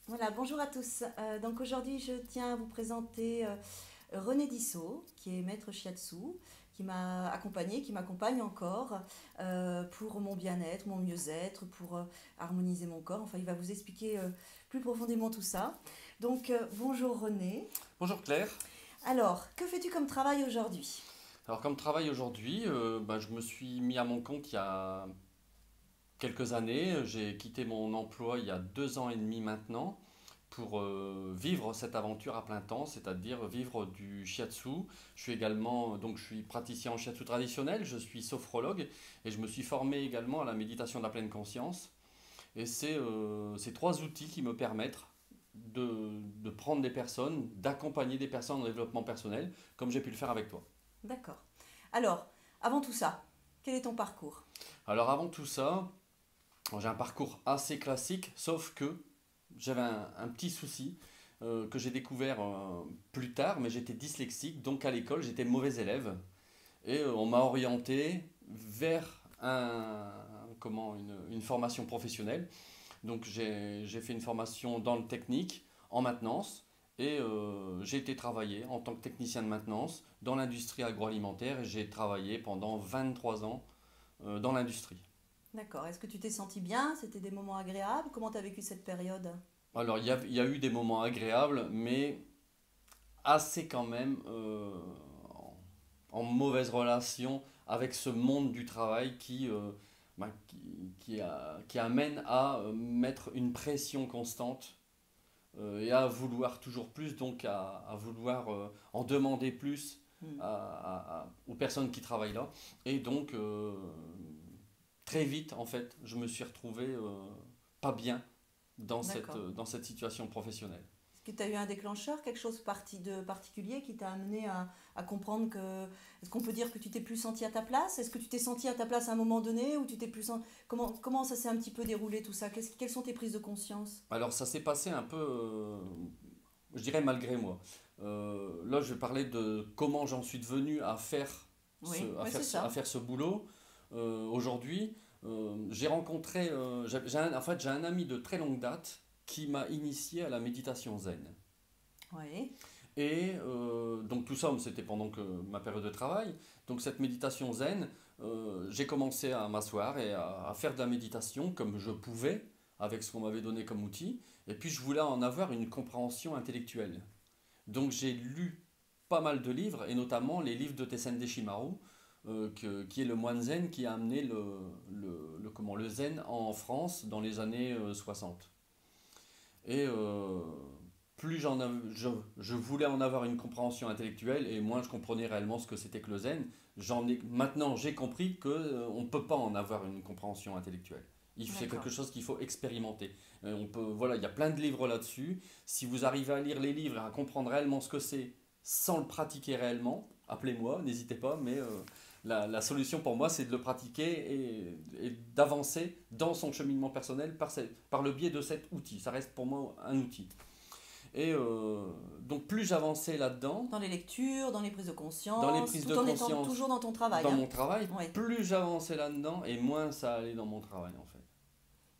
Voilà, bonjour à tous. Donc aujourd'hui, je tiens à vous présenter René Dissot, qui est maître shiatsu, qui m'a accompagné, qui m'accompagne encore pour mon bien-être, mon mieux-être, pour harmoniser mon corps. Enfin, il va vous expliquer plus profondément tout ça. Donc, bonjour René. Bonjour Claire. Alors, que fais-tu comme travail aujourd'hui? Alors comme travail aujourd'hui, je me suis mis à mon compte il y a quelques années. J'ai quitté mon emploi il y a 2 ans et demi maintenant pour vivre cette aventure à plein temps, c'est-à-dire vivre du shiatsu. Je suis praticien en shiatsu traditionnel, je suis sophrologue et je me suis formé également à la méditation de la pleine conscience. Et c'est ces trois outils qui me permettent de prendre des personnes, d'accompagner des personnes en développement personnel, comme j'ai pu le faire avec toi. D'accord. Alors, avant tout ça, quel est ton parcours? Alors avant tout ça, j'ai un parcours assez classique, sauf que j'avais un petit souci que j'ai découvert plus tard, mais j'étais dyslexique, donc à l'école j'étais mauvais élève, et on m'a orienté vers une formation professionnelle. Donc j'ai fait une formation dans le technique, en maintenance, et j'ai été travailler en tant que technicien de maintenance dans l'industrie agroalimentaire, et j'ai travaillé pendant 23 ans dans l'industrie. D'accord. Est-ce que tu t'es senti bien? C'était des moments agréables? Comment tu as vécu cette période? Alors, il y a eu des moments agréables, mais assez quand même en mauvaise relation avec ce monde du travail qui amène à mettre une pression constante et à vouloir toujours plus, donc à vouloir en demander plus Hmm. aux personnes qui travaillent là. Et donc, très vite, en fait, je me suis retrouvé pas bien D'accord. dans cette situation professionnelle. Est-ce que tu as eu un déclencheur, quelque chose de particulier qui t'a amené à comprendre que... Est-ce qu'on peut dire que tu t'es plus senti à ta place? Est-ce que tu t'es senti à ta place à un moment donné ou tu t'es plus... comment ça s'est un petit peu déroulé tout ça? Quelles sont tes prises de conscience? Alors ça s'est passé un peu, je dirais malgré moi. Là, je vais parler de comment j'en suis devenu Oui, oui, c'est à ça. faire ce boulot. Aujourd'hui, j'ai rencontré, en fait, j'ai un ami de très longue date qui m'a initié à la méditation zen. Oui, Et donc tout ça, c'était pendant ma période de travail. Donc cette méditation zen, j'ai commencé à m'asseoir et à faire de la méditation comme je pouvais, avec ce qu'on m'avait donné comme outil. Et puis je voulais en avoir une compréhension intellectuelle. Donc j'ai lu pas mal de livres, et notamment les livres de Tessen Deshimaru, qui est le moine zen qui a amené le zen en France dans les années 60. Et plus je voulais en avoir une compréhension intellectuelle, et moins je comprenais réellement ce que c'était que le zen. Maintenant, j'ai compris qu'on ne peut pas en avoir une compréhension intellectuelle. C'est quelque d'accord. chose qu'il faut expérimenter. Voilà, il y a plein de livres là-dessus. Si vous arrivez à lire les livres et à comprendre réellement ce que c'est sans le pratiquer réellement, appelez-moi, n'hésitez pas, mais la solution pour moi, c'est de le pratiquer et d'avancer dans son cheminement personnel par le biais de cet outil. Ça reste pour moi un outil. Et donc plus j'avançais là-dedans, Dans les lectures, dans les prises de dans les conscience, prises de tout en étant toujours conscience, dans ton travail, dans hein? mon travail, Oui, plus j'avançais là-dedans et moins ça allait dans mon travail en fait.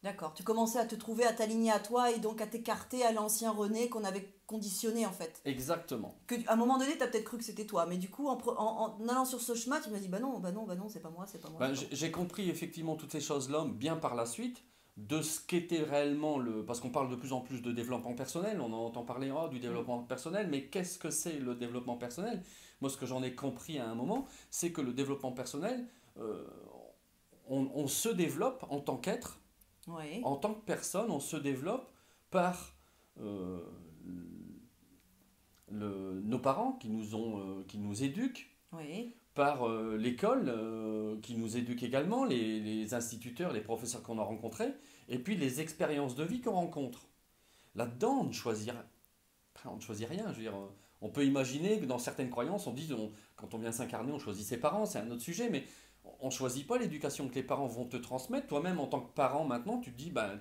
d'accord. Tu commençais à te trouver, à t'aligner à toi et donc à t'écarter à l'ancien René qu'on avait conditionné en fait. Exactement. À un moment donné, tu as peut-être cru que c'était toi, mais du coup, en allant sur ce chemin, tu m'as dit bah non, bah non, bah non, c'est pas moi, c'est pas moi, c'est Ben, pas moi. j'ai compris effectivement toutes ces choses-là bien par la suite, de ce qu'était réellement le... Parce qu'on parle de plus en plus de développement personnel, on en entend parler du Hmm. développement personnel, mais qu'est-ce que c'est le développement personnel? Moi, ce que j'en ai compris à un moment, c'est que le développement personnel, euh, on se développe en tant qu'être, Oui, en tant que personne, on se développe par euh, nos parents qui nous éduquent, oui, par l'école qui nous éduque également, les instituteurs, les professeurs qu'on a rencontrés, et puis les expériences de vie qu'on rencontre. Là-dedans, on ne choisit rien. Je veux dire, on peut imaginer que dans certaines croyances, quand on vient s'incarner, on choisit ses parents, c'est un autre sujet, mais on ne choisit pas l'éducation que les parents vont te transmettre. Toi-même, en tant que parent, maintenant, tu te dis, ben,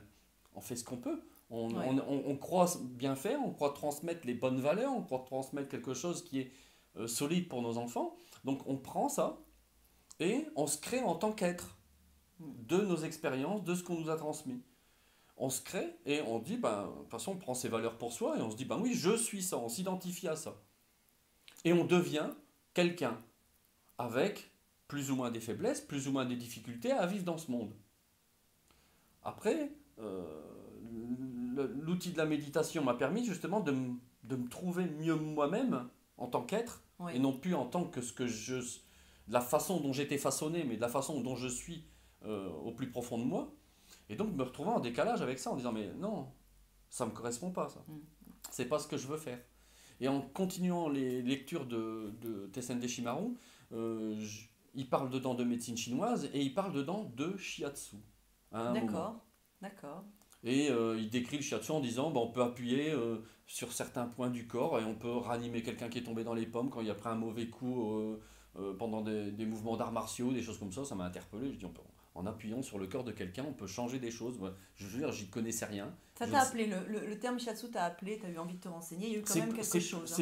on fait ce qu'on peut. oui, On croit bien faire, on croit transmettre les bonnes valeurs, on croit transmettre quelque chose qui est solide pour nos enfants. Donc on prend ça et on se crée en tant qu'être hmm, de nos expériences, de ce qu'on nous a transmis. on se crée et on dit, ben, de toute façon, on prend ses valeurs pour soi et on se dit, ben oui, je suis ça, on s'identifie à ça. Et on devient quelqu'un avec plus ou moins des faiblesses, plus ou moins des difficultés à vivre dans ce monde. Après, l'outil de la méditation m'a permis justement de me trouver mieux moi-même en tant qu'être, Oui. et non plus en tant que de la façon dont j'étais façonné, mais de la façon dont je suis au plus profond de moi. Et donc me retrouver en décalage avec ça, en disant mais non, ça me correspond pas ça. Mm. C'est pas ce que je veux faire. Et en continuant les lectures de Tessende Shimaru, il parle dedans de médecine chinoise et il parle dedans de shiatsu à un moment. D'accord, d'accord. Et il décrit le shiatsu en disant on peut appuyer sur certains points du corps et on peut ranimer quelqu'un qui est tombé dans les pommes quand il a pris un mauvais coup pendant des mouvements d'arts martiaux, des choses comme ça m'a interpellé. Je dis en appuyant sur le corps de quelqu'un, on peut changer des choses. Ouais, je veux dire, j'y connaissais rien. Ça t'a appelé, le terme shiatsu t'a appelé, t'as eu envie de te renseigner, il y a eu quand même quelque chose.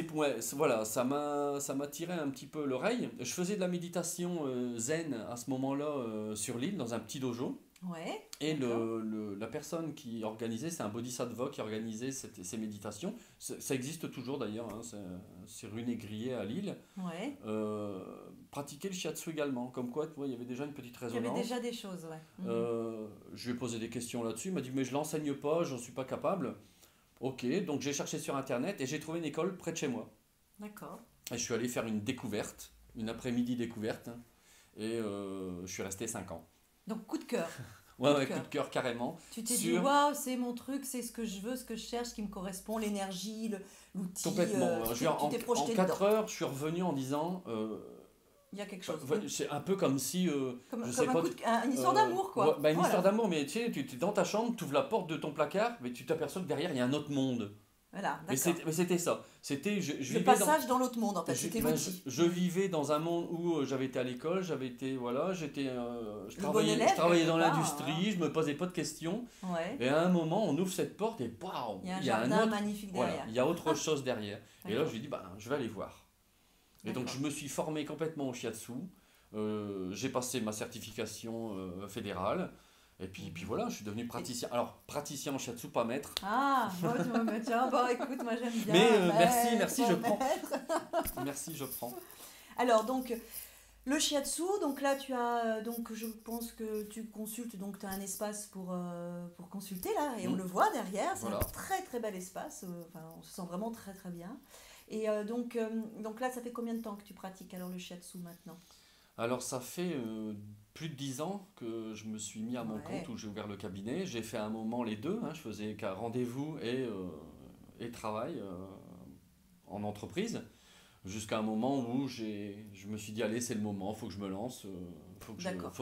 Voilà, ça m'a tiré un petit peu l'oreille. Je faisais de la méditation zen à ce moment-là sur l'île, dans un petit dojo. Ouais. Et la personne qui organisait, c'est un bodhisattva qui organisait ces méditations. Ça existe toujours d'ailleurs, hein, c'est rue Négrier à Lille. Ouais. Pratiquer le shiatsu également, comme quoi il y avait déjà une petite résonance. Il y avait déjà des choses, ouais. Je lui ai posé des questions là-dessus, il m'a dit mais je l'enseigne pas, j'en suis pas capable. Ok, donc j'ai cherché sur internet et j'ai trouvé une école près de chez moi. D'accord. Et je suis allé faire une découverte, une après-midi découverte, et je suis resté 5 ans. Donc coup de cœur. Ouais, coup de cœur carrément. Tu t'es dit, waouh, c'est mon truc, c'est ce que je veux, ce que je cherche, ce qui me correspond, l'énergie, l'outil. Complètement. En 4 heures, je suis revenu en disant. Il y a quelque chose. C'est un peu comme si. Une histoire d'amour, quoi. Une histoire d'amour, mais tu sais, tu es dans ta chambre, tu ouvres la porte de ton placard, mais tu t'aperçois que derrière, il y a un autre monde. Voilà, mais c'était ça. C'était le passage dans l'autre monde, en fait. C'était l'outil. Je vivais dans un monde où j'avais été à l'école, je travaillais dans l'industrie, je me posais pas de questions. Ouais. Et à un moment, on ouvre cette porte et waouh, il y a un jardin magnifique derrière. Voilà, il y a autre chose derrière. Et là, je lui ai dit, je vais aller voir. Et donc, je me suis formé complètement au shiatsu. J'ai passé ma certification fédérale. Et puis voilà, je suis devenu praticien. Alors, praticien en shiatsu, pas maître. Ah, tiens, écoute, moi j'aime bien. Mais merci, je prends. Merci, je prends. Alors, donc, le shiatsu, donc là, tu as, donc je pense que tu consultes, donc tu as un espace pour consulter, là, et on le voit derrière. C'est un très, très bel espace. On se sent vraiment très, très bien. Et donc là, ça fait combien de temps que tu pratiques alors le shiatsu maintenant ? Alors, ça fait plus de 10 ans que je me suis mis à mon compte, où j'ai ouvert le cabinet. J'ai fait à un moment les deux, hein, je faisais qu'un rendez-vous et travail en entreprise, jusqu'à un moment où je me suis dit, allez, c'est le moment, il faut que je me lance, faut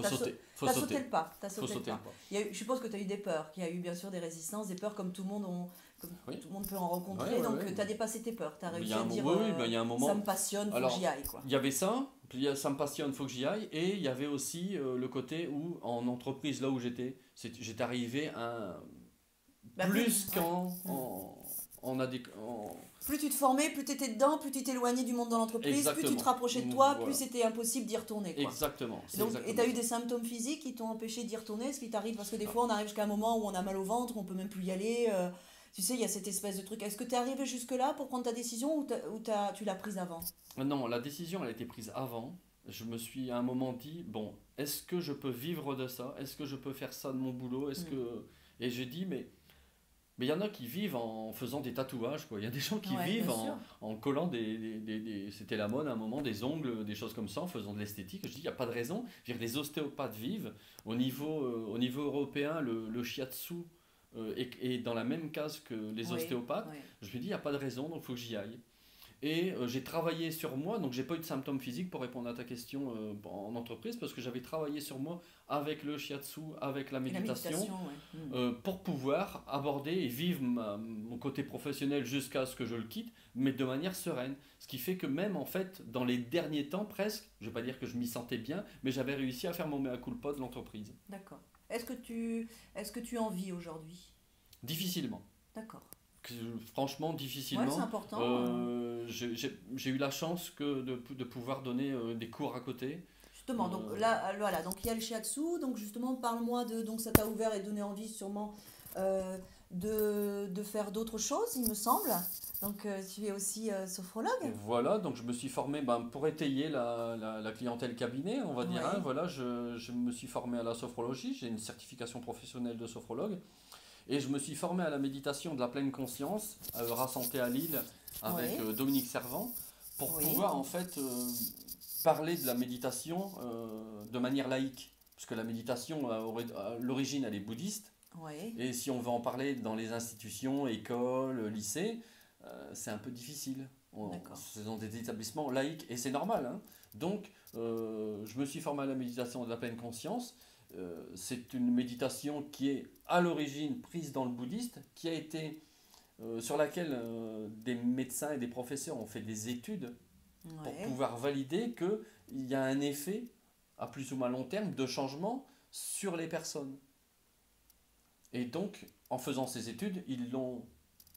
sauter. T'as sauté le pas. Je suppose que tu as eu des peurs, qu'il y a eu bien sûr des résistances, des peurs comme tout le monde tout le monde peut en rencontrer, tu as dépassé tes peurs, tu as réussi à dire il y a un moment, ça me passionne, faut que j'y aille. Il y avait ça, ça me passionne, faut que j'y aille, et il y avait aussi le côté où en entreprise, là où j'étais arrivé à plus plus tu te formais, plus tu étais dedans, plus tu t'éloignais du monde dans l'entreprise, plus tu te rapprochais de toi, plus c'était impossible d'y retourner. Exactement. Et tu as eu des symptômes physiques qui t'ont empêché d'y retourner? Est-ce qu'il t'arrive? Parce que des fois on arrive jusqu'à un moment où on a mal au ventre, on peut même plus y aller. Tu sais, il y a cette espèce de truc. Est-ce que tu es arrivé jusque-là pour prendre ta décision ou tu l'as prise avant? Non, la décision, elle a été prise avant. Je me suis à un moment dit, est-ce que je peux vivre de ça? Est-ce que je peux faire ça de mon boulot? Et j'ai dit, mais il y en a qui vivent en faisant des tatouages, quoi. Il y a des gens qui vivent en collant c'était la mode à un moment, des ongles, des choses comme ça, en faisant de l'esthétique. Je dis, il n'y a pas de raison. Je veux dire, les ostéopathes vivent. Au niveau européen, le shiatsu est dans la même case que les ostéopathes. Je me dis, il n'y a pas de raison, donc il faut que j'y aille. Et j'ai travaillé sur moi, donc j'ai pas eu de symptômes physiques pour répondre à ta question en entreprise, parce que j'avais travaillé sur moi avec le shiatsu, avec la méditation, pour pouvoir aborder et vivre mon côté professionnel jusqu'à ce que je le quitte, mais de manière sereine. Ce qui fait que même en fait, dans les derniers temps presque, je vais pas dire que je m'y sentais bien, mais j'avais réussi à faire mon mea culpa de l'entreprise. D'accord. Est-ce que tu en vis aujourd'hui? Difficilement. D'accord. Franchement, difficilement. Ouais, c'est important. J'ai eu la chance de pouvoir donner des cours à côté. Justement, donc là, voilà, donc il y a le shiatsu, donc justement, parle-moi de, donc ça t'a ouvert et donné envie sûrement de faire d'autres choses, il me semble. Donc, tu es aussi sophrologue. Voilà, donc je me suis formé pour étayer la clientèle cabinet, on va dire. Hein, Oui, voilà, je me suis formé à la sophrologie, j'ai une certification professionnelle de sophrologue. Et je me suis formé à la méditation de la pleine conscience à Santé à Lille avec oui, Dominique Servant pour oui, pouvoir en fait parler de la méditation de manière laïque. Parce que la méditation, à l'origine, elle est bouddhiste. oui, Et si on veut en parler dans les institutions, écoles, lycées, c'est un peu difficile. d'accord. Ce sont des établissements laïques et c'est normal. Hein. Donc, je me suis formé à la méditation de la pleine conscience. C'est une méditation qui est à l'origine prise dans le bouddhiste, qui a été sur laquelle des médecins et des professeurs ont fait des études pour Oui, pouvoir valider qu'il y a un effet à plus ou moins long terme de changement sur les personnes. Et donc, en faisant ces études, ils l'ont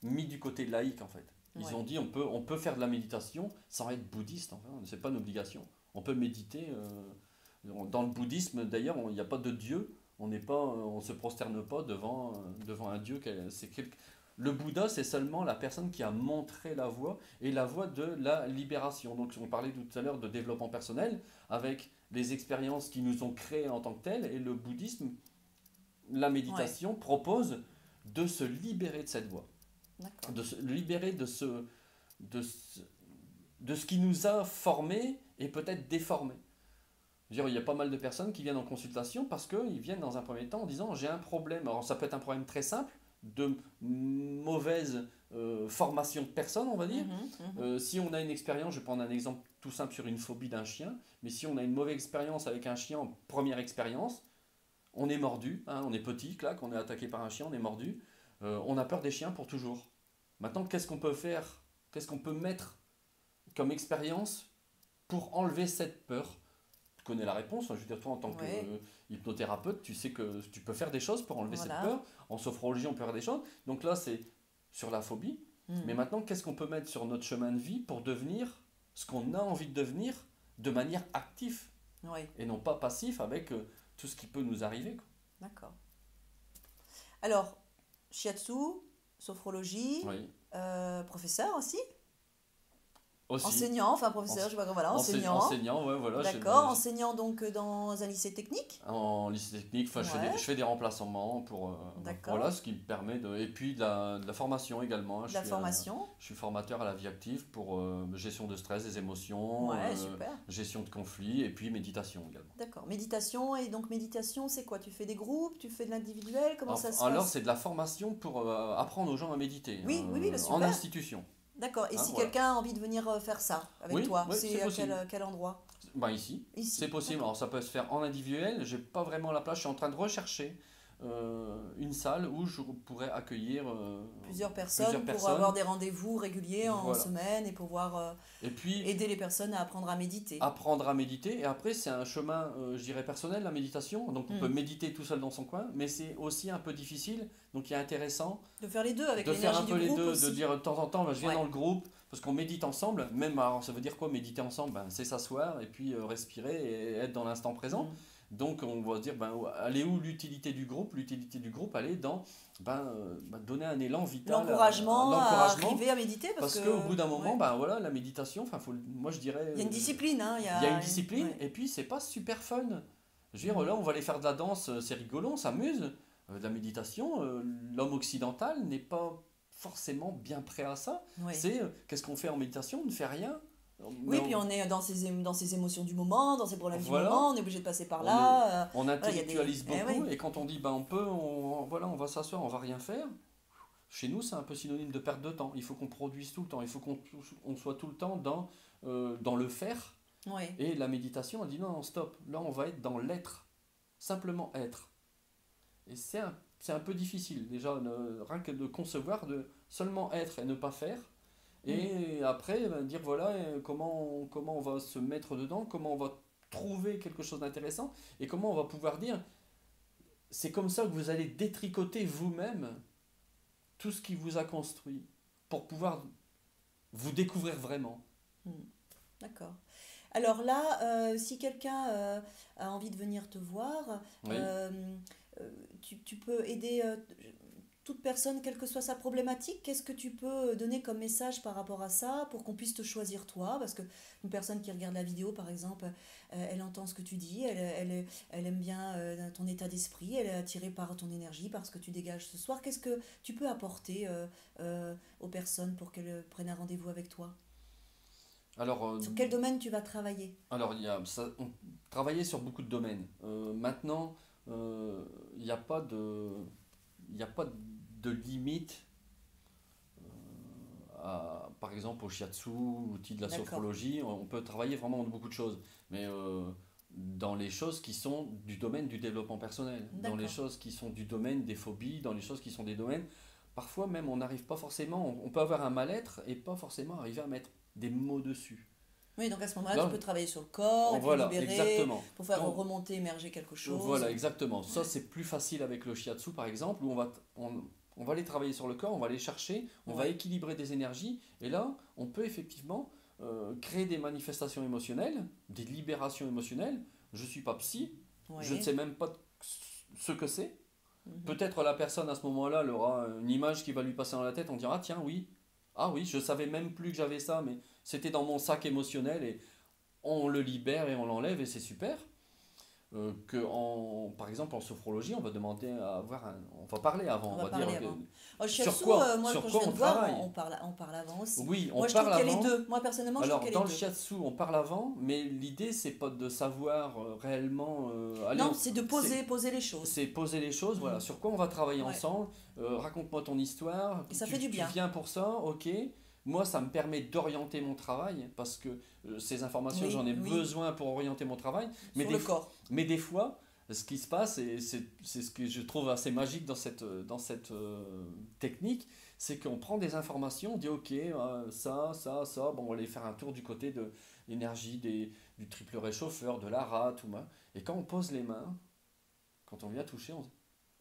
mis du côté laïque en fait. Ils oui, ont dit on peut faire de la méditation sans être bouddhiste, enfin, c'est pas une obligation. On peut méditer. Dans le bouddhisme d'ailleurs, il n'y a pas de Dieu. On se prosterne pas devant un Dieu. Le Bouddha, c'est seulement la personne qui a montré la voie et la voie de la libération. Donc, on parlait tout à l'heure de développement personnel avec les expériences qui nous ont créés en tant que telles. Et le bouddhisme, la oui, méditation propose de se libérer de cette voie, d'accord. de se libérer de ce, de ce qui nous a formés et peut-être déformés. Je veux dire, il y a pas mal de personnes qui viennent en consultation parce qu'ils viennent dans un premier temps en disant j'ai un problème. Alors ça peut être un problème très simple de mauvaise formation de personne, on va dire. Mhm, mhm. Si on a une expérience, je vais prendre un exemple tout simple sur une phobie d'un chien, mais si on a une mauvaise expérience avec un chien en première expérience, on est mordu, hein, on est petit, clac, on est attaqué par un chien, on est mordu, on a peur des chiens pour toujours. Maintenant, qu'est-ce qu'on peut faire? Qu'est-ce qu'on peut mettre comme expérience pour enlever cette peur? Tu connais la réponse, hein, je veux dire, toi en tant que Oui, hypnothérapeute, tu sais que tu peux faire des choses pour enlever cette voilà. peur. En sophrologie, on peut faire des choses. Donc là, c'est sur la phobie. Mais Mhm. maintenant, qu'est-ce qu'on peut mettre sur notre chemin de vie pour devenir ce qu'on a envie de devenir de manière active Oui, et non pas passif avec tout ce qui peut nous arriver, quoi. d'accord. Alors, shiatsu, sophrologie, Oui. professeur aussi, Aussi. enseignant, enfin professeur, je sais pas comment, voilà, enseignant. Enseignant, ouais, voilà. D'accord, enseignant donc dans un lycée technique. En lycée technique, enfin, je Ouais, fais des remplacements pour, d'accord. voilà, ce qui me permet de. Et puis de la formation également. Hein. De la formation. Je suis formateur à la vie active pour gestion de stress, des émotions, Ouais, super. gestion de conflits et puis méditation également. D'accord. Méditation, et donc méditation, c'est quoi? Tu fais des groupes, tu fais de l'individuel, comment ça se Alors, passe? c'est de la formation pour apprendre aux gens à méditer Oui, oui, oui, bah, en super. institution. D'accord. Et Hein, si voilà. quelqu'un a envie de venir faire ça avec Oui, toi, oui, c'est c'est à possible. quel endroit? Ben ici, c'est Ici. possible. D'accord. Alors ça peut se faire en individuel. J'ai pas vraiment la place. Je suis en train de rechercher une salle où je pourrais accueillir Plusieurs plusieurs personnes pour personnes. avoir des rendez-vous réguliers en Voilà. semaine et pouvoir Et puis aider les personnes à apprendre à méditer. apprendre à méditer. Et après, c'est un chemin, je dirais, personnel, la méditation. Donc on peut Hmm. méditer tout seul dans son coin, mais c'est aussi un peu difficile. Donc il est intéressant De faire les deux avec de faire un l'énergie du peu les groupe deux, de aussi. dire de temps en temps, ben, je viens Ouais. dans le groupe, parce qu'on médite ensemble, même, alors ça veut dire quoi méditer ensemble? Ben, c'est s'asseoir et puis respirer et être dans l'instant présent. Hmm. Donc on va se dire, ben, elle est où l'utilité du groupe? L'utilité du groupe, elle est dans donner un élan vital, L'encouragement à l'encouragement, arriver à méditer parce parce que qu'au bout d'un moment, ouais. ben, voilà, la méditation, moi je dirais, Il y a une discipline, hein, il y a une discipline, ouais. et puis c'est pas super fun. Je veux dire, Hmm. là, on va aller faire de la danse, c'est rigolo, on s'amuse. De la méditation, l'homme occidental n'est pas forcément bien prêt à ça. Ouais. C'est qu'est-ce qu'on fait en méditation? On ne fait rien. Mais Oui, puis on est dans ses émotions du moment, dans ses problèmes du voilà, moment, on est obligé de passer par on, est, là. on Voilà, il y a des... intellectualise Eh beaucoup oui. et quand on dit voilà, on va s'asseoir, on va rien faire. Chez nous, c'est un peu synonyme de perte de temps. Il faut qu'on produise tout le temps. Il faut qu'on soit tout le temps dans le faire. Ouais. Et la méditation, elle dit non, non, stop. Là, on va être dans l'être. Simplement être. Et c'est un peu difficile, déjà, rien que de concevoir, de seulement être et ne pas faire. Hmm. Et après, ben, dire voilà comment on va se mettre dedans, comment on va trouver quelque chose d'intéressant, et comment on va pouvoir dire c'est comme ça que vous allez détricoter vous-même tout ce qui vous a construit, pour pouvoir vous découvrir vraiment. Hmm. D'accord. Alors là, si quelqu'un a envie de venir te voir, Oui, euh, tu peux aider. toute personne, quelle que soit sa problématique, qu'est-ce que tu peux donner comme message par rapport à ça pour qu'on puisse te choisir toi? Parce que une personne qui regarde la vidéo, par exemple, elle entend ce que tu dis, elle aime bien ton état d'esprit, elle est attirée par ton énergie, par ce que tu dégages ce soir. Qu'est-ce que tu peux apporter aux personnes pour qu'elles prennent un rendez-vous avec toi? Alors, Sur quel domaine tu vas travailler? il y a on travaillait sur beaucoup de domaines. Maintenant, il n'y a pas il n'y a pas de limite, par exemple, au shiatsu, l'outil de la D'accord, sophrologie. On peut travailler vraiment dans beaucoup de choses, mais dans les choses qui sont du domaine du développement personnel, dans les d'accord. choses qui sont du domaine des phobies, dans les choses qui sont des domaines. Parfois même, on n'arrive pas forcément, on peut avoir un mal-être et pas forcément arriver à mettre des mots dessus. Oui, donc à ce moment-là, tu Là, peux travailler sur le corps et puis voilà, libérer exactement. pour faire Quand, remonter, émerger quelque chose. voilà, exactement. Ça, c'est plus facile avec le shiatsu, par exemple, où on va aller travailler sur le corps, on va aller chercher, on va Ouais, équilibrer des énergies, et là, on peut effectivement créer des manifestations émotionnelles, des libérations émotionnelles. Je ne suis pas psy, je ne ouais. sais même pas ce que c'est. Mhm. Peut-être la personne à ce moment-là, elle aura une image qui va lui passer dans la tête, on dira, ah tiens, oui, ah oui, je savais même plus que j'avais ça, mais c'était dans mon sac émotionnel, et on le libère et on l'enlève, et c'est super. Par exemple en sophrologie, on va demander à avoir on va parler On avant, on va va dire parler avant. Oh, sur shiatsu, moi, sur quand je quoi viens on de voir, travaille. on parle avant aussi. Oui, on Moi, je trouve parle qu'il y a les avant. deux. Moi, personnellement, je trouve Alors qu'il y a dans les le deux. shiatsu, on parle avant, mais l'idée c'est pas de savoir réellement. Allez, Non, c'est de poser les choses. c'est poser les choses. Voilà, Mhm. sur quoi on va travailler Ouais. ensemble. Raconte-moi ton histoire. Et ça fait du Tu bien. viens pour ça, ok. Moi, ça me permet d'orienter mon travail parce que ces informations, j'en Oui, ai oui, besoin pour orienter mon travail. Mais sur le corps. mais des fois, ce qui se passe, et c'est ce que je trouve assez magique dans cette technique, c'est qu'on prend des informations, on dit ok, ça, bon, on va aller faire un tour du côté de l'énergie du triple réchauffeur, de la rate, et quand on pose les mains, quand on vient toucher, on dit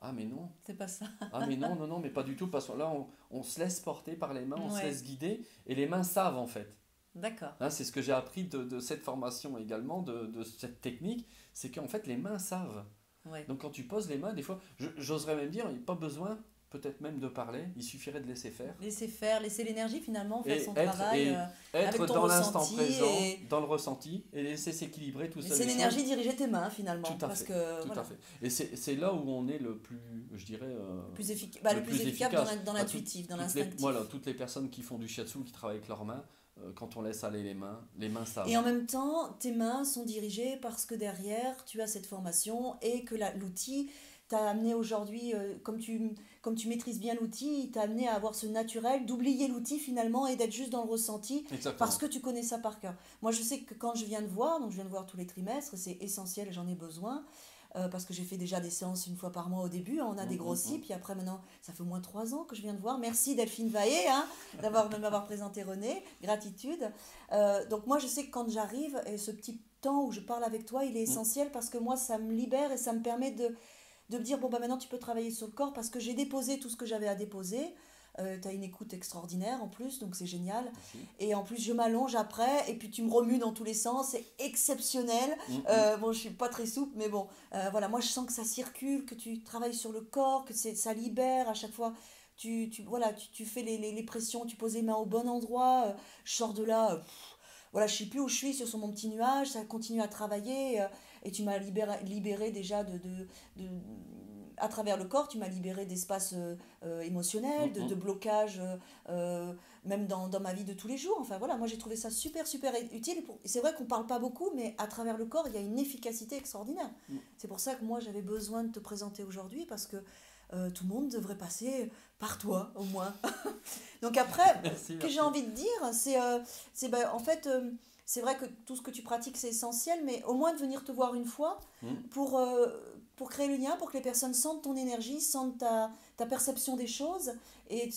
ah mais non, C'est pas ça. ah mais non, non, non, mais pas du tout, parce que là on se laisse porter par les mains, on se Ouais, laisse guider, et les mains savent en fait. d'accord. Hein, c'est ce que j'ai appris de cette formation également, de cette technique, c'est qu'en fait les mains savent. Ouais. Donc quand tu poses les mains, des fois, j'oserais même dire, il n'y a pas besoin peut-être même de parler, il suffirait de laisser faire. Laisser faire, laisser l'énergie finalement faire Et son travail avec être ton dans l'instant ressenti présent, et dans le ressenti, et laisser s'équilibrer tout seul laisser les choses. l'énergie diriger tes mains finalement. Tout à Parce fait, que tout à voilà, fait. Et c'est là où on est le plus, je dirais, le le plus plus efficace efficace. dans À l'intuitif, dans voilà, l'instinctif. toutes les personnes qui font du shiatsu, qui travaillent avec leurs mains, quand on laisse aller les mains Et savent. en même temps, tes mains sont dirigées parce que derrière, tu as cette formation et que l'outil t'a amené aujourd'hui, comme tu maîtrises bien l'outil, il t'a amené à avoir ce naturel, d'oublier l'outil finalement et d'être juste dans le ressenti parce Exactement. que tu connais ça par cœur. Moi, je sais que quand je viens de voir, donc je viens de voir tous les trimestres, c'est essentiel, j'en ai besoin. Parce que j'ai fait déjà des séances une fois par mois au début, hein, on a Mm, mm, dégrossi, mm. puis après maintenant, ça fait au moins 3 ans que je viens de voir. Merci Delphine Vaillé de m'avoir présenté René, gratitude. Donc moi je sais que quand j'arrive, et ce petit temps où je parle avec toi, il est Mm. essentiel parce que moi ça me libère et ça me permet de me dire, bon bah maintenant tu peux travailler sur le corps parce que j'ai déposé tout ce que j'avais à déposer. Tu as une écoute extraordinaire en plus, donc c'est génial. Merci. Et en plus, je m'allonge après, et puis tu me remues dans tous les sens, c'est exceptionnel. Mm, mm. Bon, je suis pas très souple, mais bon, voilà, moi je sens que ça circule, que tu travailles sur le corps, que ça libère à chaque fois. Voilà, tu fais les pressions, tu poses les mains au bon endroit. Je sors de là, voilà, je sais plus où je suis, sur mon petit nuage, ça continue à travailler. Et tu m'as libéré déjà de- à travers le corps, tu m'as libéré d'espaces Mm, émotionnels, de mm. blocages, même dans ma vie de tous les jours. Enfin voilà, moi j'ai trouvé ça super, super utile. C'est vrai qu'on parle pas beaucoup, mais à travers le corps, il y a une efficacité extraordinaire. Mm. C'est pour ça que moi j'avais besoin de te présenter aujourd'hui, parce que tout le monde devrait passer par toi, au moins. Donc après, Merci, ce que j'ai merci. envie de dire, en fait, c'est vrai que tout ce que tu pratiques, c'est essentiel, mais au moins de venir te voir une fois Mm. pour, pour créer le lien, pour que les personnes sentent ton énergie, sentent ta perception des choses, et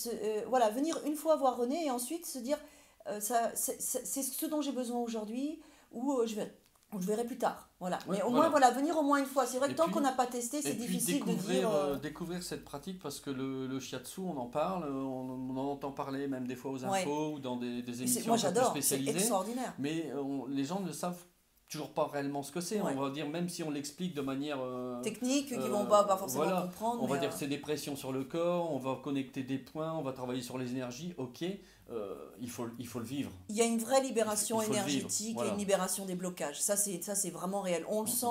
voilà, venir une fois voir René, et ensuite se dire, c'est ce dont j'ai besoin aujourd'hui, ou je verrai plus tard. Voilà. Ouais, Mais au moins, voilà. voilà, venir au moins une fois. C'est vrai Et que tant qu'on puis, n'a pas testé, c'est Et puis difficile de dire. découvrir cette pratique parce que le shiatsu, on en parle, on en entend parler même des fois aux Ouais. infos ou dans des émissions Moi un peu plus j'adore, c'est spécialisées, extraordinaire. mais les gens ne le savent toujours pas réellement ce que c'est. Ouais. On va dire, même si on l'explique de manière Techniques qui vont pas forcément voilà, comprendre. on va mais, dire que c'est des pressions sur le corps, on va connecter des points, on va travailler sur les énergies. Ok, il faut le vivre. il y a une vraie libération Il faut le vivre, énergétique et voilà. une libération des blocages. Ça, c'est vraiment réel. On le sent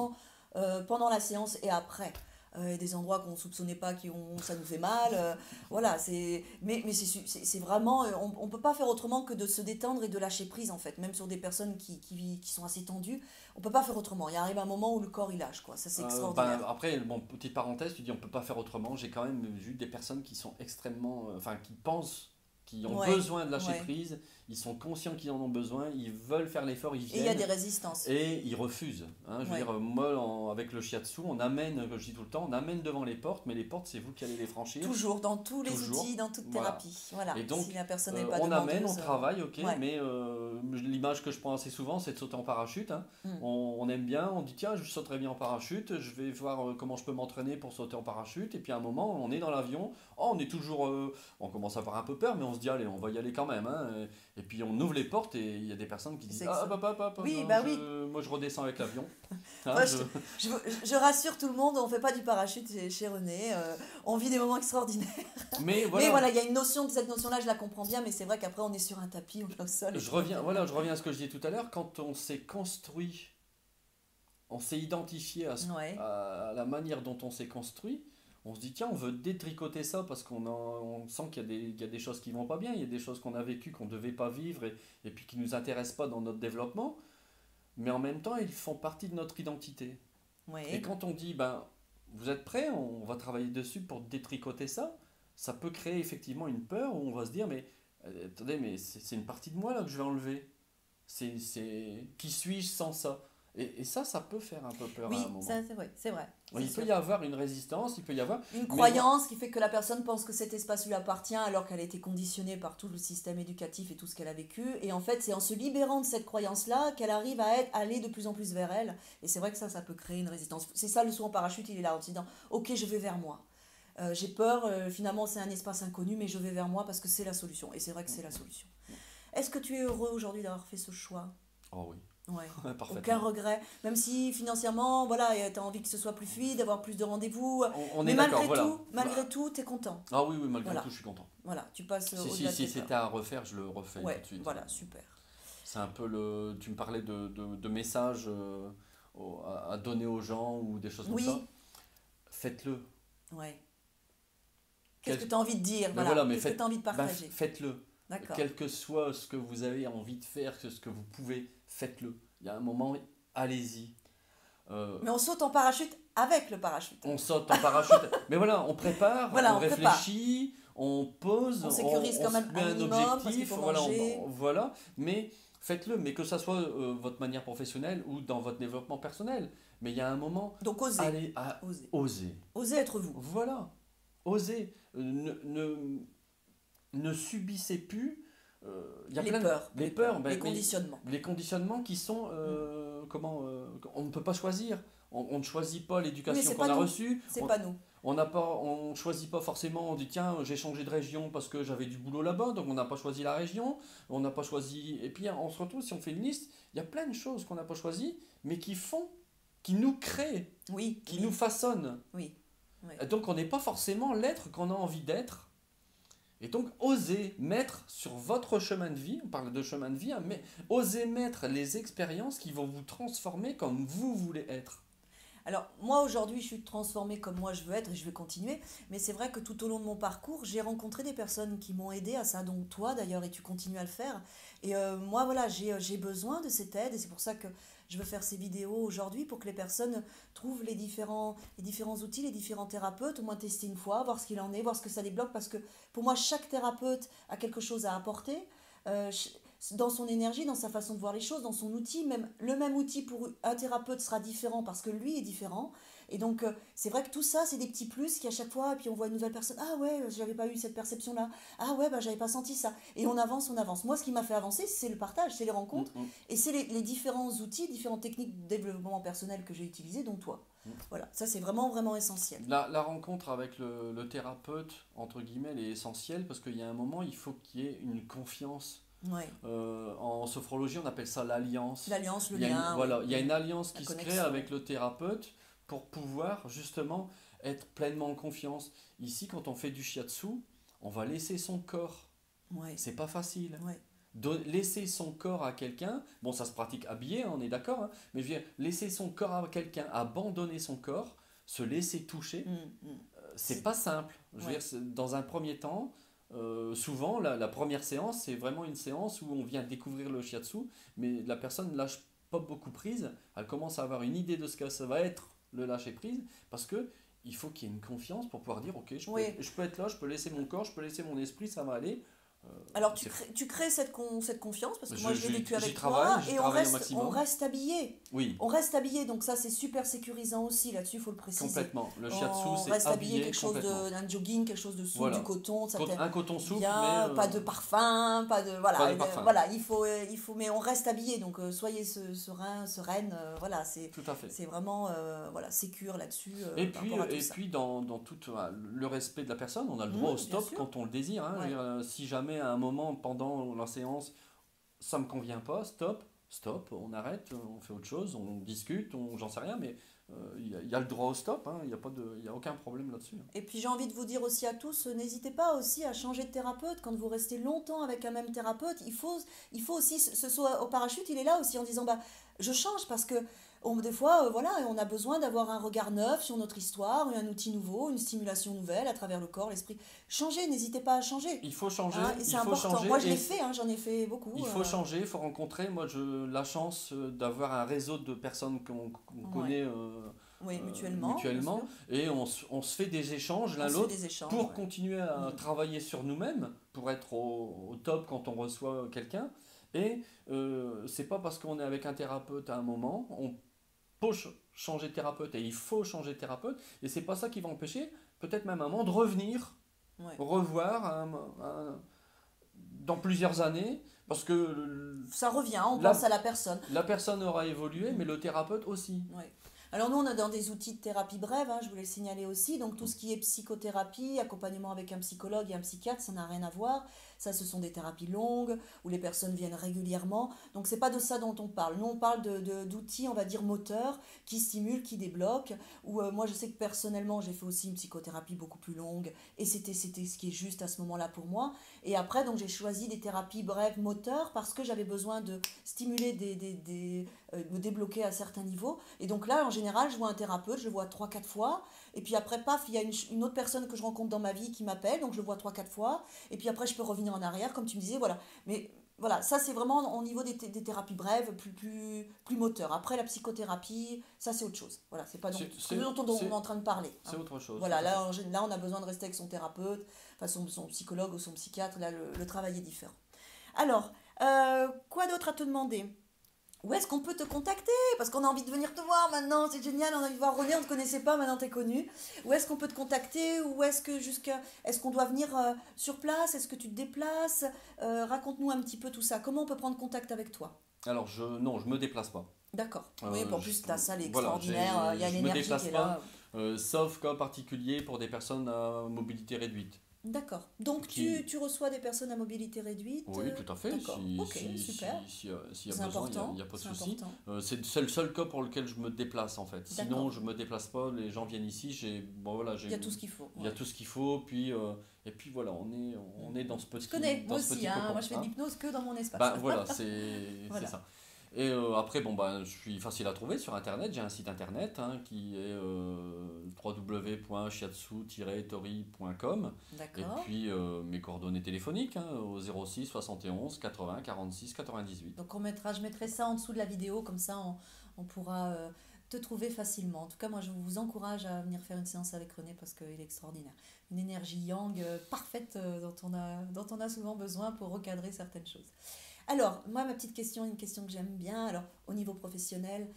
pendant la séance et après. Il y a des endroits qu'on ne soupçonnait pas, ça nous fait mal. Voilà, mais c'est vraiment. On ne peut pas faire autrement que de se détendre et de lâcher prise, en fait. Même sur des personnes qui sont assez tendues, on ne peut pas faire autrement. Il arrive un moment où le corps il lâche, quoi. Ça, c'est extraordinaire. Après, bon, petite parenthèse, tu dis on peut pas faire autrement. J'ai quand même vu des personnes qui sont extrêmement. Enfin, qui pensent, qui ont Ouais, besoin de lâcher ouais. prise, ils sont conscients qu'ils en ont besoin, ils veulent faire l'effort, ils Et il y a viennent. des résistances. Et ils refusent. Hein. Je veux Ouais. dire, moi, avec le shiatsu, on amène, comme je dis tout le temps, on amène devant les portes, mais les portes, c'est vous qui allez les franchir. Toujours, dans tous les Toujours. outils, dans toute Voilà. thérapie. Voilà. Et donc, Si la personne n'est pas on amène, on demandeuse, travaille, ok, ouais. mais l'image que je prends assez souvent, c'est de sauter en parachute. Hein. Mm. On aime bien, on dit tiens, je sauterai bien en parachute, je vais voir comment je peux m'entraîner pour sauter en parachute. Et puis à un moment, on est dans l'avion, on est toujours, on commence à avoir un peu peur, mais on se dit allez, on va y aller quand même. Hein. Et puis on ouvre les portes et il y a des personnes qui disent C'est ah excellent. papa, Oui, non, bah oui. moi je redescends avec l'avion. Hein, Moi, je rassure tout le monde, on ne fait pas du parachute chez René. On vit des moments extraordinaires. Mais Mais voilà, voilà, il y a une notion, cette notion-là, je la comprends bien, mais c'est vrai qu'après, on est sur un tapis, on est au sol. et je tout reviens, va voilà, bien. je reviens à ce que je disais tout à l'heure, quand on s'est construit, on s'est identifié Ouais. à la manière dont on s'est construit, on se dit tiens, on veut détricoter ça parce on sent qu'il y a des choses qui vont pas bien, il y a des choses qu'on a vécues qu'on ne devait pas vivre et puis qui ne nous intéressent pas dans notre développement, mais en même temps, ils font partie de notre identité. Et Ouais. quand on dit ben, vous êtes prêts, on va travailler dessus pour détricoter ça, ça peut créer effectivement une peur où on va se dire mais attendez, mais c'est une partie de moi là que je vais enlever. Qui suis-je sans ça? Et ça peut faire un peu peur à un Oui, moment. ça, c'est vrai, c'est vrai. Oui, C'est il peut sûr. y avoir une résistance, il peut y avoir. Une Mais croyance qui fait que la personne pense que cet espace lui appartient alors qu'elle a été conditionnée par tout le système éducatif et tout ce qu'elle a vécu. Et en fait, c'est en se libérant de cette croyance-là qu'elle arrive à aller de plus en plus vers elle. Et c'est vrai que ça peut créer une résistance. C'est ça le saut en parachute, il est là en se disant ok, je vais vers moi. J'ai peur, finalement c'est un espace inconnu, mais je vais vers moi parce que c'est la solution. Et c'est vrai que c'est la solution. Est-ce que tu es heureux aujourd'hui d'avoir fait ce choix? Oh oui, Ouais. parfaitement. Aucun regret, même si financièrement, voilà, tu as envie que ce soit plus fluide, d'avoir plus de rendez-vous. On Mais est d'accord, voilà. malgré tout, tu es content. Ah oui, malgré Voilà. tout, je suis content. Voilà, tu passes Si au-delà de tes c'était peurs. à refaire, je le refais tout Ouais, de suite. voilà, super. C'est un peu le. Tu me parlais de messages à donner aux gens ou des choses comme Oui, ça. Faites-le. ouais. Qu'est-ce Quel- que tu as envie de dire? Mais Voilà, voilà, mais qu'est-ce que tu as envie de ben, partager? faites-le. D'accord. Quel que soit ce que vous avez envie de faire, ce que vous pouvez, faites-le. Il y a un moment, allez-y. Mais on saute en parachute avec le parachute. On saute en parachute. Mais voilà, on prépare, Voilà, on on prépare. réfléchit, on pose, On sécurise quand se même met un un minimum, parce qu'il objectif. faut Voilà, manger. voilà. Mais faites-le, mais que ça soit votre manière professionnelle ou dans votre développement personnel. Mais il y a un moment, Donc osez, allez osez. oser. Osez être vous. Voilà, osez. Ne subissez plus. Il y a Les plein de- peurs, les peurs, les mais conditionnements. les conditionnements qui sont on ne peut pas choisir. On ne choisit pas Oui, l'éducation c'est qu'on pas a nous. reçue. C'est pas nous. On choisit pas forcément. On dit tiens, j'ai changé de région parce que j'avais du boulot là-bas, donc on n'a pas choisi la région. On n'a pas choisi. Et puis on se retrouve, si on fait une liste, il y a plein de choses qu'on n'a pas choisies, mais qui nous créent, Oui, qui oui, nous façonnent. oui. Oui. Et donc on n'est pas forcément l'être qu'on a envie d'être. Et donc, osez mettre sur votre chemin de vie, on parle de chemin de vie, hein, mais osez mettre les expériences qui vont vous transformer comme vous voulez être. Alors, moi aujourd'hui, je suis transformée comme moi je veux être et je vais continuer. Mais c'est vrai que tout au long de mon parcours, j'ai rencontré des personnes qui m'ont aidé à ça, donc toi d'ailleurs, et tu continues à le faire. Et moi, voilà, j'ai besoin de cette aide et c'est pour ça que je veux faire ces vidéos aujourd'hui pour que les personnes trouvent les différents outils, les différents thérapeutes, au moins tester une fois, voir ce qu'il en est, voir ce que ça débloque. Parce que pour moi, chaque thérapeute a quelque chose à apporter. Dans son énergie, dans sa façon de voir les choses, dans son outil, même le même outil pour un thérapeute sera différent parce que lui est différent. Et donc, c'est vrai que tout ça, c'est des petits plus qui à chaque fois, et puis on voit une nouvelle personne, ah ouais, j'avais pas eu cette perception-là, ah ouais, bah j'avais pas senti ça. Et on avance, on avance. Moi, ce qui m'a fait avancer, c'est le partage, c'est les rencontres, et c'est les différents outils, différentes techniques de développement personnel que j'ai utilisées, dont toi. Voilà, ça c'est vraiment, vraiment essentiel. La rencontre avec le thérapeute, entre guillemets, elle est essentielle parce qu'il y a un moment, il faut qu'il y ait une confiance Ouais. En sophrologie, on appelle ça l'alliance. L'alliance, le Il y a une, lien, voilà, oui, il y a une alliance la qui se crée connexion. avec le thérapeute pour pouvoir justement être pleinement en confiance. Ici, quand on fait du shiatsu, on va laisser son corps. Ouais. C'est pas facile. Ouais. Laisser son corps à quelqu'un, bon, ça se pratique habillé, hein, on est d'accord, hein, mais je veux dire, laisser son corps à quelqu'un, abandonner son corps, se laisser toucher, Mm, mm. c'est pas simple. Je veux Ouais. dire, dans un premier temps, souvent, la première séance, c'est vraiment une séance où on vient découvrir le shiatsu, mais la personne ne lâche pas beaucoup prise, elle commence à avoir une idée de ce que ça va être le lâcher prise, parce que il faut qu'il y ait une confiance pour pouvoir dire, ok, Oui. je peux être là, je peux laisser mon corps, je peux laisser mon esprit, ça va aller. Alors C'est- tu crées cette confiance, parce que moi je l'ai vécu j'y avec travaille, toi, j'y et travaille au maximum. on reste habillé. Oui, On reste habillé, donc ça c'est super sécurisant aussi, là-dessus il faut le préciser. complètement. Le shiatsu, On c'est reste habillé, habillé quelque chose complètement. d'un jogging, quelque chose de souple, Voilà. du coton, ça t'aime Un coton souple, bien, mais pas de parfum, pas de voilà, pas de parfum. voilà, il faut, mais on reste habillé, donc soyez serein, sereine, voilà, Tout à fait. c'est vraiment voilà, sécure là-dessus par Et rapport à tout et ça. puis dans tout le respect de la personne, on a le Mhm, droit au bien stop sûr. quand on le désire. Hein. Je veux Ouais. dire, si jamais à un moment pendant la séance, ça me convient pas, stop, on arrête, on fait autre chose, on discute, j'en sais rien, mais il y a le droit au stop, hein. Il y a aucun problème là-dessus. Hein. Et puis j'ai envie de vous dire aussi à tous, n'hésitez pas aussi à changer de thérapeute. Quand vous restez longtemps avec un même thérapeute, il faut aussi, ce soit au parachute, il est là aussi en disant, bah, je change parce que des fois, voilà, on a besoin d'avoir un regard neuf sur notre histoire, un outil nouveau, une stimulation nouvelle à travers le corps, l'esprit. Changez, n'hésitez pas à changer. Il faut changer, Hein, et c'est il faut important. changer, Moi, je et l'ai fait, hein, j'en ai fait beaucoup. il faut changer, il faut rencontrer. Moi, j'ai la chance d'avoir un réseau de personnes qu'on Ouais. connaît Oui, mutuellement, bien mutuellement, sûr. et on se fait des échanges On l'un se fait l'autre des échanges. pour Ouais. continuer à Mm. travailler sur nous-mêmes, pour être au top quand on reçoit quelqu'un. Et c'est pas parce qu'on est avec un thérapeute à un moment, on peut changer de thérapeute, et il faut changer de thérapeute, et c'est pas ça qui va empêcher, peut-être même à un moment, de revenir, Ouais. revoir dans plusieurs années, parce que Ça revient, on la, pense à la personne. la personne aura évolué, mais le thérapeute aussi. Ouais. Alors nous, on est dans des outils de thérapie brève, hein, je voulais le signaler aussi. Donc tout ce qui est psychothérapie, accompagnement avec un psychologue et un psychiatre, ça n'a rien à voir. Ça, ce sont des thérapies longues où les personnes viennent régulièrement. Donc c'est pas de ça dont on parle. Nous, on parle d'outils, on va dire moteurs, qui stimulent, qui débloquent. Ou moi, je sais que personnellement, j'ai fait aussi une psychothérapie beaucoup plus longue et c'était ce qui est juste à ce moment-là pour moi. Et après, donc j'ai choisi des thérapies brèves moteurs parce que j'avais besoin de stimuler me débloquer à certains niveaux. Et donc là, en général, je vois un thérapeute, je le vois 3-4 fois. Et puis après, paf, il y a une autre personne que je rencontre dans ma vie qui m'appelle, donc je le vois 3-4 fois. Et puis après, je peux revenir en arrière, comme tu me disais, voilà. Mais voilà, ça c'est vraiment au niveau des thérapies brèves, plus moteur. Après, la psychothérapie, ça c'est autre chose. Voilà, c'est pas ce dont on est en train de parler. C'est Hein. autre chose. Voilà, là, on a besoin de rester avec son thérapeute, enfin son psychologue ou son psychiatre. Là, le travail est différent. Alors, quoi d'autre à te demander? Où est-ce qu'on peut te contacter? Parce qu'on a envie de venir te voir maintenant, c'est génial, on a envie de voir René, on ne te connaissait pas, maintenant t'es connu. Où est-ce qu'on peut te contacter? Où est-ce que est-ce qu'on doit venir sur place? Est-ce que tu te déplaces? Raconte-nous un petit peu tout ça. Comment on peut prendre contact avec toi? Alors, non, je me déplace pas. D'accord. Oui, en plus ta salle est Voilà, extraordinaire, il y a une je me énergie déplace qui est pas, là. sauf cas particulier pour des personnes à mobilité réduite. D'accord. Donc Qui... tu reçois des personnes à mobilité réduite? Oui, tout à fait. D'accord. Ok, super. S'il y a C'est besoin, important. il n'y a pas de C'est souci. important. C'est le seul cas pour lequel je me déplace en fait. Sinon, D'accord. je me déplace pas. Les gens viennent ici. Il y a tout ce qu'il faut. Il y a Ouais. tout ce qu'il faut. Et puis voilà, on est dans ce petit. Je connais, moi dans ce aussi, petit hein. cocon, Moi je fais de hein. l'hypnose que dans mon espace. Bah voilà, c'est Voilà. ça. Et après, bon, bah, je suis facile à trouver sur Internet. J'ai un site Internet hein, qui est www.shiatsu-tori.com. Et D'accord. puis mes coordonnées téléphoniques hein, au 06 71 80 46 98. Donc je mettrai ça en dessous de la vidéo, comme ça on pourra te trouver facilement. En tout cas, moi je vous encourage à venir faire une séance avec René parce qu'il est extraordinaire. Une énergie yang parfaite dont on a souvent besoin pour recadrer certaines choses. Alors, moi ma petite question, une question que j'aime bien, alors au niveau professionnel,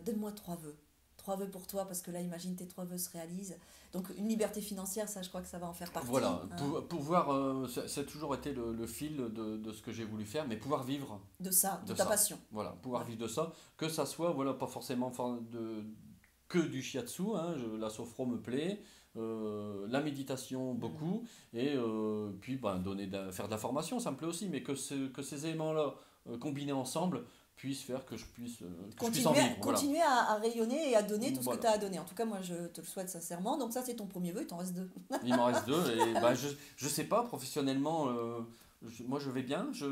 donne-moi 3 vœux. 3 vœux pour toi, parce que là, imagine tes 3 vœux se réalisent. Donc, une liberté financière, ça, je crois que ça va en faire partie. Voilà, Hein, pouvoir, ça a toujours été le fil de ce que j'ai voulu faire, mais pouvoir vivre de ça, de de ta ça. passion. Voilà, pouvoir Ouais. vivre de ça, que ça soit, voilà, pas forcément que du shiatsu, hein, la sophro me plaît, la méditation beaucoup, et puis ben, faire de la formation, ça me plaît aussi, mais que ces éléments-là combinés ensemble puissent faire que je puisse en vivre. Voilà. Continuer à rayonner et à donner tout ce que Voilà. tu as à donner. En tout cas, moi, je te le souhaite sincèrement. Donc ça, c'est ton premier vœu, il t'en reste 2. Il m'en reste 2, et ben, je sais pas, professionnellement, moi je vais bien, je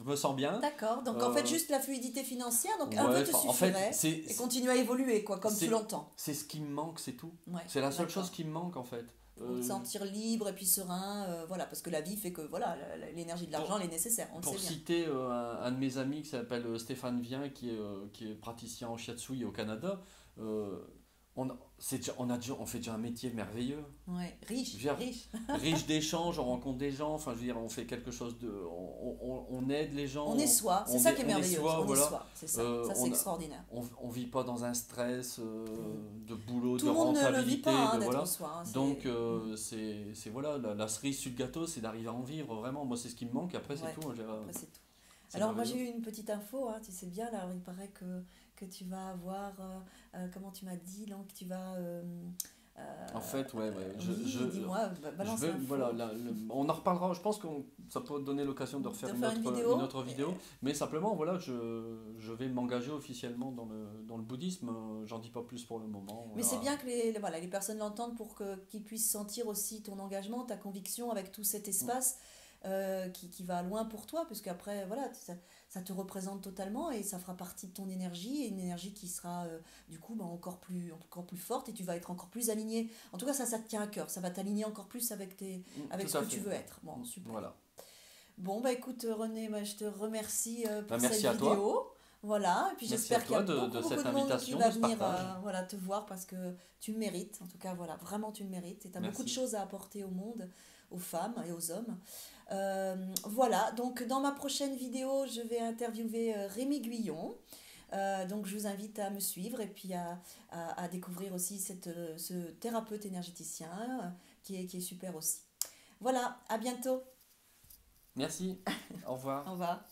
me sens bien. D'accord, donc en fait, juste la fluidité financière, donc un Ouais, vœu te en fait, suffirait et continuer à évoluer, quoi, comme tu l'entends. c'est ce qui me manque, c'est tout. Ouais, C'est la seule d'accord. chose qui me manque en fait. Pour te sentir libre et puis serein, voilà, parce que la vie fait que voilà, l'énergie de l'argent, elle est nécessaire, on le sait Pour bien. citer un de mes amis qui s'appelle Stéphane Vien, qui est praticien en shiatsu au Canada, on fait déjà un métier merveilleux. Ouais, riche, Je veux dire, riche. riche d'échanges, on rencontre des gens, enfin je veux dire, on fait quelque chose de. On aide les gens. On est soi, c'est ça qui est merveilleux. On est soi, c'est ça, ça c'est extraordinaire. On vit pas dans un stress de boulot, Tout de le monde ne le vit rentabilité. pas, De, d'être voilà. soi. Hein, donc c'est voilà, la cerise sur le gâteau, c'est d'arriver à en vivre vraiment. Moi c'est ce qui me manque, après c'est tout. Après, c'est tout. Alors moi j'ai eu une petite info, hein, tu sais bien, là, il paraît que tu vas avoir, comment tu m'as dit, donc tu vas... en fait, ouais. Dis-moi, balance l'info. Voilà, on en reparlera, je pense que ça peut donner l'occasion de refaire une autre vidéo, mais simplement, voilà, je vais m'engager officiellement dans le bouddhisme, j'en dis pas plus pour le moment. Mais c'est bien que les personnes l'entendent pour qu'ils puissent sentir aussi ton engagement, ta conviction avec tout cet espace. Qui va loin pour toi, parce qu'après, voilà, ça te représente totalement et ça fera partie de ton énergie, et une énergie qui sera du coup encore plus forte, et tu vas être encore plus aligné. En tout cas, ça te tient à cœur, ça va t'aligner encore plus avec ce que tu veux être. Bon, super. Voilà. Bon, bah écoute René, je te remercie pour merci cette vidéo. Toi. Voilà, et puis j'espère qu'il y a beaucoup de monde qui va venir te voir, parce que tu le mérites. En tout cas, voilà, vraiment tu le mérites, et tu as beaucoup de choses à apporter au monde, aux femmes et aux hommes. Voilà, donc dans ma prochaine vidéo, je vais interviewer Rémi Guyon. Donc je vous invite à me suivre et puis à découvrir aussi ce thérapeute énergéticien qui est super aussi. Voilà, à bientôt. Merci, au revoir. Au revoir.